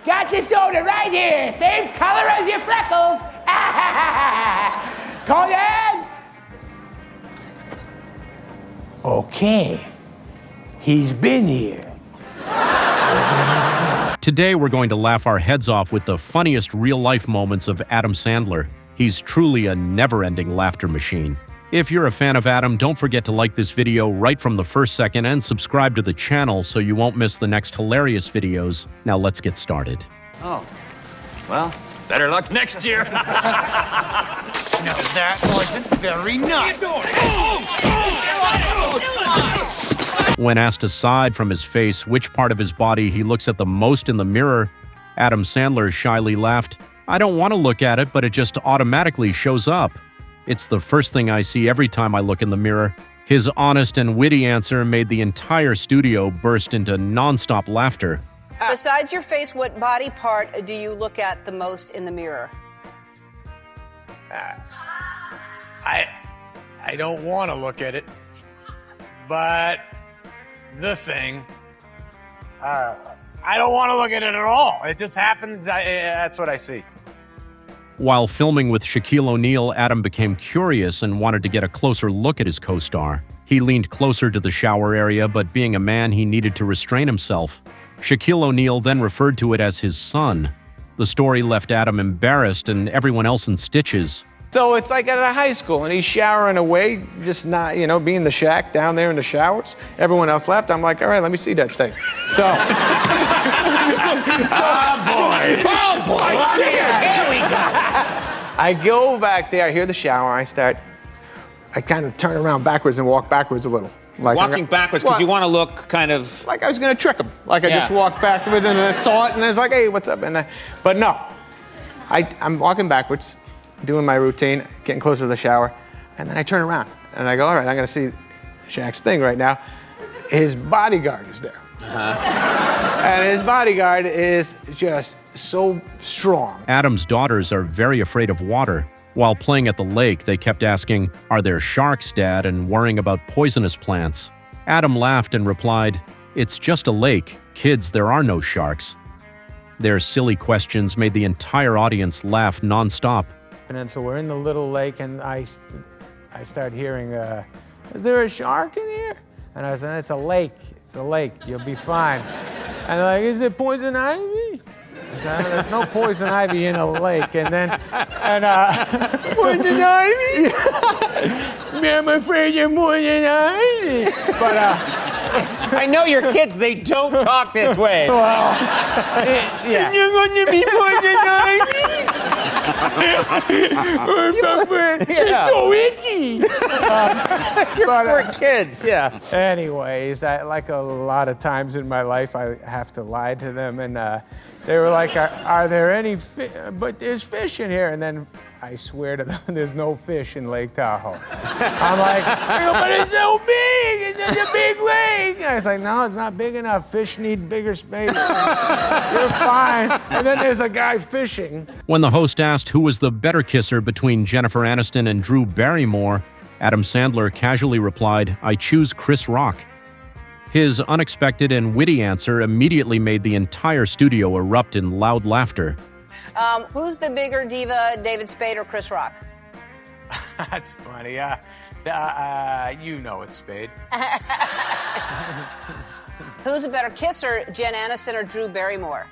Got your soda right here. Same color as your freckles. Conan? Okay. He's been here. Today, we're going to laugh our heads off with the funniest real-life moments of Adam Sandler. He's truly a never-ending laughter machine. If you're a fan of Adam, don't forget to like this video right from the first second and subscribe to the channel so you won't miss the next hilarious videos. Now let's get started. Oh, well, better luck next year. No, that wasn't very nice. When asked aside from his face which part of his body he looks at the most in the mirror, Adam Sandler shyly laughed, "I don't want to look at it, but it just automatically shows up. It's the first thing I see every time I look in the mirror." His honest and witty answer made the entire studio burst into nonstop laughter. Besides your face, what body part do you look at the most in the mirror? I don't want to look at it, but the thing, I don't want to look at it at all. It just happens. That's what I see. While filming with Shaquille O'Neal, Adam became curious and wanted to get a closer look at his co-star. He leaned closer to the shower area, but being a man, he needed to restrain himself. Shaquille O'Neal then referred to it as his son. The story left Adam embarrassed and everyone else in stitches. So it's like at a high school, and he's showering away, just not, being the Shaq down there in the showers. Everyone else left. I'm like, all right, let me see that thing. So. Oh boy! Oh boy! Here we go. I go back there. I hear the shower. I kind of turn around backwards and walk backwards a little. Like Walking backwards because you want to look kind of... Like I was going to trick him. Like I just walked backwards and I saw it and I was like, hey, what's up? But no, I'm walking backwards, doing my routine, getting closer to the shower, and then I turn around and I go, all right, I'm going to see Shaq's thing right now. His bodyguard is there. And his bodyguard is just so strong. Adam's daughters are very afraid of water. While playing at the lake, they kept asking, "Are there sharks, Dad?" and worrying about poisonous plants. Adam laughed and replied, "It's just a lake. Kids, there are no sharks." Their silly questions made the entire audience laugh nonstop. And then so we're in the little lake, and I start hearing, "Is there a shark in here?" And I said, "It's a lake. It's a lake. You'll be fine." And they're like, "Is it poison ivy?" I said, "There's no poison ivy in a lake." And poison ivy? I'm afraid of poison ivy. But I know your kids, they don't talk this way. well, yeah. You're going to be poison ivy? It's so itchy. Poor kids, yeah. Anyways, like a lot of times in my life, I have to lie to them, and they were like, are there any fish? But there's fish in here. And then I swear to them, there's no fish in Lake Tahoe. I'm like, but it's so big. It's such a big lake. And I was like, no, it's not big enough. Fish need bigger space. You're fine. And then there's a guy fishing. When the host asked who was the better kisser between Jennifer Aniston and Drew Barrymore, Adam Sandler casually replied, "I choose Chris Rock." His unexpected and witty answer immediately made the entire studio erupt in loud laughter. Who's the bigger diva, David Spade or Chris Rock? That's funny. You know it's Spade. Who's a better kisser, Jen Aniston or Drew Barrymore?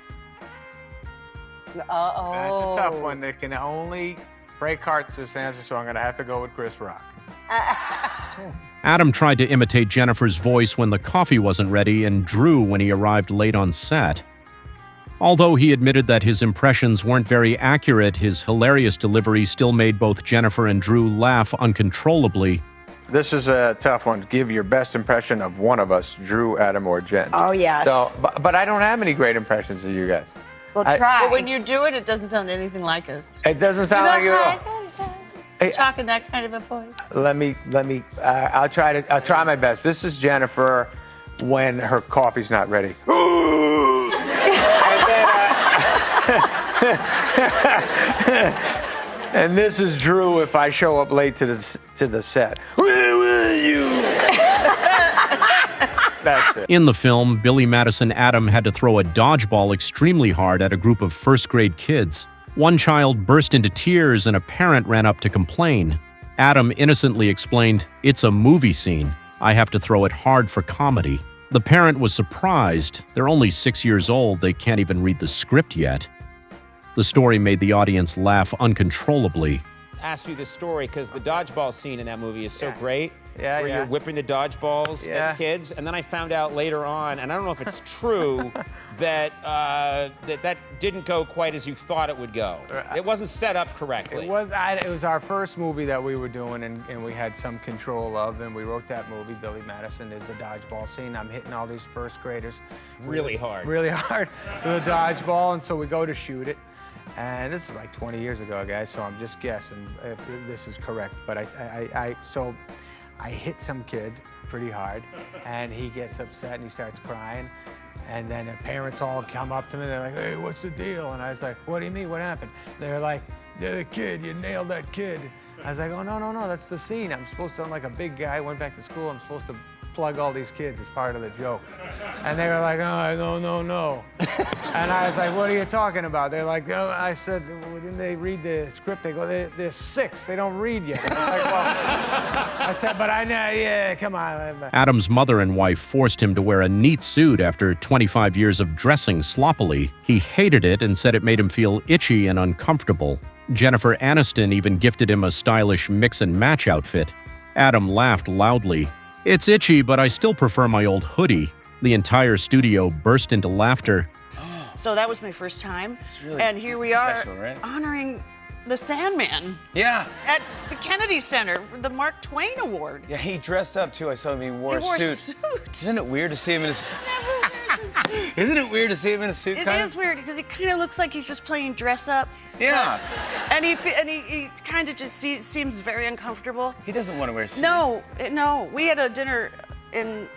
Uh-oh. That's a tough one. They can only break hearts this answer, so I'm going to have to go with Chris Rock. Adam tried to imitate Jennifer's voice when the coffee wasn't ready and Drew when he arrived late on set. Although he admitted that his impressions weren't very accurate, his hilarious delivery still made both Jennifer and Drew laugh uncontrollably. This is a tough one. Give your best impression of one of us, Drew, Adam, or Jen. Oh, yes. So, but I don't have any great impressions of you guys. Well, try. But when you do it, it doesn't sound anything like us. It doesn't sound like it at all. Talking that kind of a voice. Let me. I'll try my best. This is Jennifer when her coffee's not ready. And this is Drew if I show up late to the set. Where were you? That's it. In the film, Billy Madison Adam had to throw a dodgeball extremely hard at a group of first-grade kids. One child burst into tears and a parent ran up to complain. Adam innocently explained, "It's a movie scene. I have to throw it hard for comedy." The parent was surprised. They're only 6 years old. They can't even read the script yet. The story made the audience laugh uncontrollably. Asked you this story because the dodgeball scene in that movie is so great. Yeah, where yeah. you're whipping the dodgeballs at kids, and then I found out later on, and I don't know if it's true, that that didn't go quite as you thought it would go. It wasn't set up correctly. It was our first movie that we were doing, and we had some control of, and we wrote that movie. Billy Madison is the dodgeball scene. I'm hitting all these first graders Really hard. really hard with a dodgeball, and so we go to shoot it. And this is like 20 years ago, guys, so I'm just guessing if this is correct. But so I hit some kid pretty hard, and he gets upset and he starts crying. And then the parents all come up to me, they're like, "Hey, what's the deal?" And I was like, "What do you mean, what happened?" They're like, "They're the kid, you nailed that kid." I was like, "Oh, no, that's the scene. I'm supposed to, I'm like a big guy, went back to school, I'm supposed to plug all these kids as part of the joke." And they were like, "Oh, no." And I was like, "What are you talking about?" They're like, "Oh," I said, well, didn't they read the script? They go, they're 6, they don't read yet." I was like, well, I said, "But I know, yeah, come on." Adam's mother and wife forced him to wear a neat suit after 25 years of dressing sloppily. He hated it and said it made him feel itchy and uncomfortable. Jennifer Aniston even gifted him a stylish mix-and-match outfit. Adam laughed loudly. "It's itchy, but I still prefer my old hoodie." The entire studio burst into laughter. So that was my first time. really and here we are special, right? honoring the Sandman Yeah. at the Kennedy Center for the Mark Twain Award. Yeah, he dressed up too. I saw him. He wore He a wore a suit. suit. Isn't it weird to see him in a suit? Never wears a suit. Isn't it weird to see him in a suit? It kind is of? weird because he kind of looks like he's just playing dress up. Yeah. And he kind of just seems very uncomfortable. He doesn't want to wear a suit. No. We had a dinner in.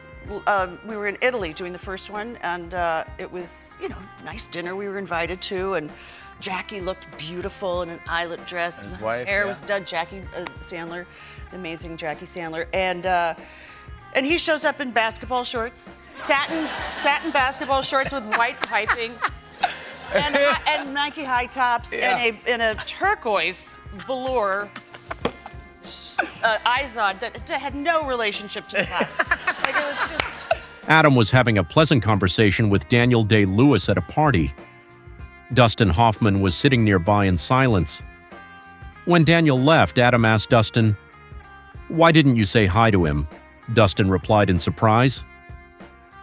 We were in Italy doing the first one, and it was, nice dinner we were invited to, and Jackie looked beautiful in an eyelet dress. And his wife, hair yeah. was done. Jackie Sandler, the amazing Jackie Sandler, and he shows up in basketball shorts, satin basketball shorts with white piping, and Nike high tops, and a turquoise velour Izod that had no relationship to the pot. Like it was just. Adam was having a pleasant conversation with Daniel Day-Lewis at a party. Dustin Hoffman was sitting nearby in silence. When Daniel left, Adam asked Dustin, "Why didn't you say hi to him?" Dustin replied in surprise.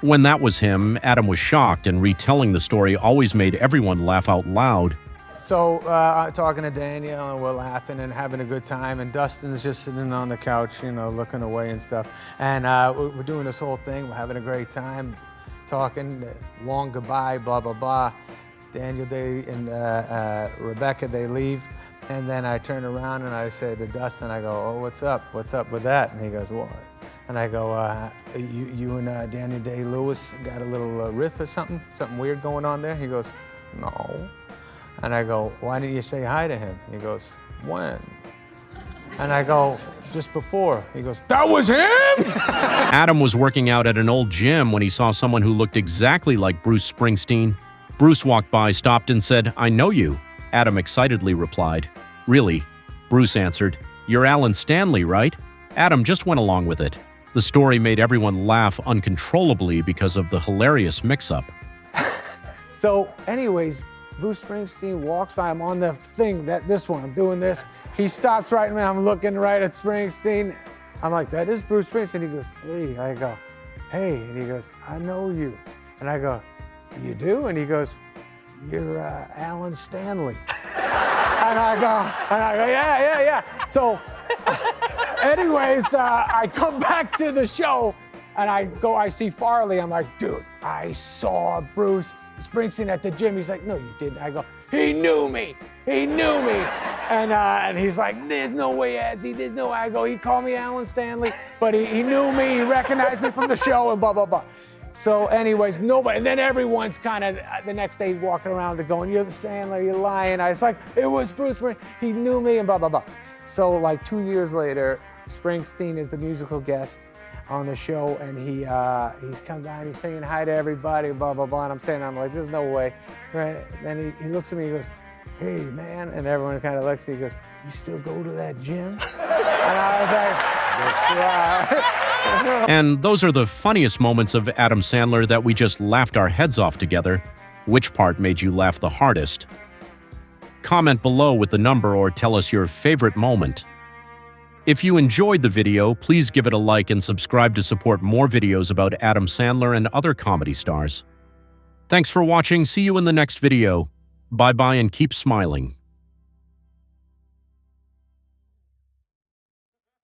When that was him, Adam was shocked, and retelling the story always made everyone laugh out loud. So talking to Danielle, and we're laughing and having a good time, and Dustin's just sitting on the couch, looking away and stuff. And we're doing this whole thing, we're having a great time, talking, long goodbye, blah, blah, blah. Daniel, and Rebecca, they leave. And then I turn around and I say to Dustin, I go, "Oh, what's up? What's up with that?" And he goes, "What?" And I go, you and Daniel Day-Lewis got a little riff or something weird going on there?" He goes, "No." And I go, "Why didn't you say hi to him?" He goes, "When?" And I go, "Just before." He goes, "That was him?" Adam was working out at an old gym when he saw someone who looked exactly like Bruce Springsteen. Bruce walked by, stopped, and said, "I know you." Adam excitedly replied, "Really?" Bruce answered, "You're Alan Stanley, right?" Adam just went along with it. The story made everyone laugh uncontrollably because of the hilarious mix-up. So anyways, Bruce Springsteen walks by, I'm on the thing, this one, I'm doing this. He stops right in me, I'm looking right at Springsteen. I'm like, "That is Bruce Springsteen." He goes, "Hey." I go, "Hey." And he goes, "I know you." And I go, "You do?" And he goes, "You're Alan Stanley." And I go, yeah. So anyways, I come back to the show, and I see Farley. I'm like, "Dude, I saw Bruce Springsteen at the gym." He's like, "No, you didn't." I go, "He knew me. And he's like, "There's no way, Edsy, there's no way." I go, "He called me Alan Stanley, but he knew me, he recognized me from the show," and blah, blah, blah. So anyways, nobody, and then everyone's kind of, the next day walking around, they're going, "You're the Sandler, you're lying." I was like, "It was Bruce Springsteen, he knew me," and blah, blah, blah. So like 2 years later, Springsteen is the musical guest on the show, and he's come down, he's saying hi to everybody, blah, blah, blah, and I'm like, there's no way, right? Then he looks at me, he goes, hey, man, and everyone kind of looks at me, he goes, you still go to that gym? And I was like, that's right. And those are the funniest moments of Adam Sandler that we just laughed our heads off together. Which part made you laugh the hardest? Comment below with the number or tell us your favorite moment. If you enjoyed the video, please give it a like and subscribe to support more videos about Adam Sandler and other comedy stars. Thanks for watching. See you in the next video. Bye-bye and keep smiling.